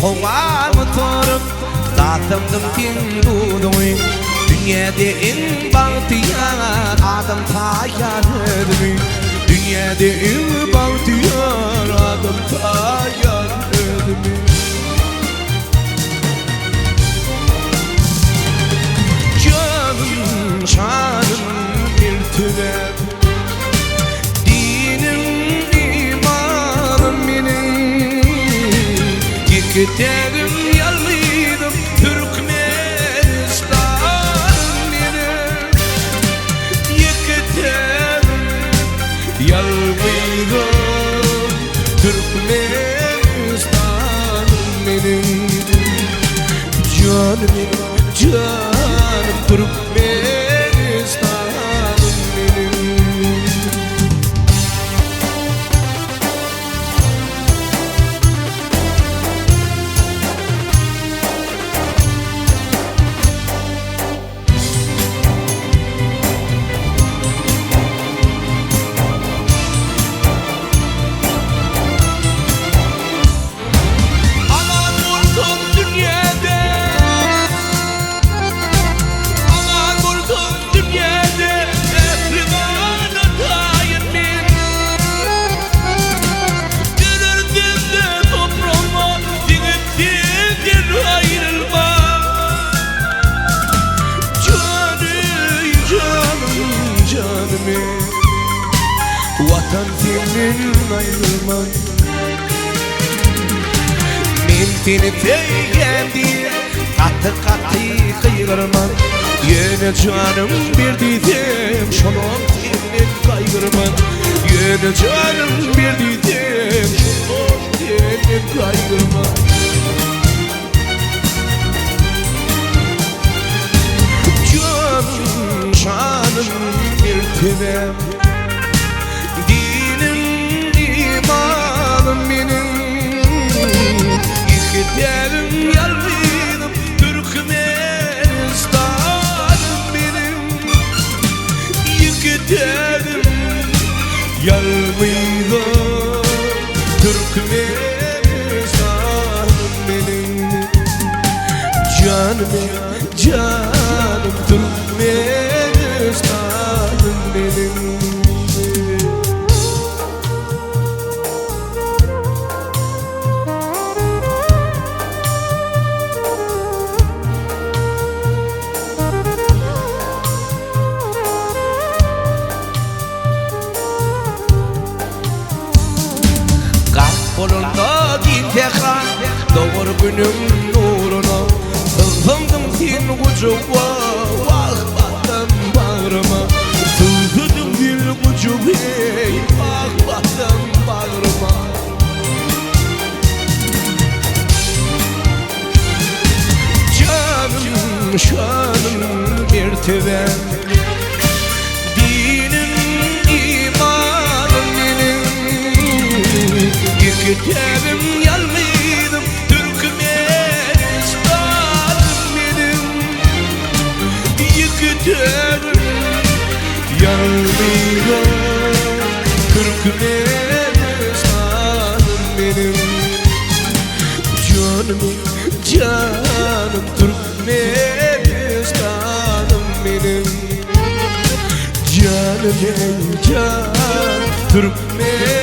kovar motorum zatımdım tingudoy dünyada en bahtiyar adam tayyarıdır dünyada en bahtiyar adam tayyarıdır canım şanım bir tüler Giderim yalıydım Türkmenistan'ım benim Giderim yalıydım Türkmenistan'ım benim Canım Türkmenistan'ım benim Vatan senin ayrılman Men seni sevgem diye Katı kıygırman Yine canım bir diyeceğim Şunun senin kaygırman Yine canım bir diyeceğim Şunun senin kaygırman Canım şanım bir tünem Giderim yalıydım Türkmenistan'ım benim Giderim yalıydım Türkmenistan'ım benim Canım Türkmenistan'ım benim Bolunda imtihan doğur günüm nuruna Sılfımdım din ucuva Vah battım bağrıma Sılfıdım din ucuva Vah battım bağrıma Canım şanım bir tüven Giderim yalıydım Türkmenistan'ım benim Giderim yalıydım Türkmenistan'ım benim Canım Türkmenistan'ım benim Canım Türkmenistan'ım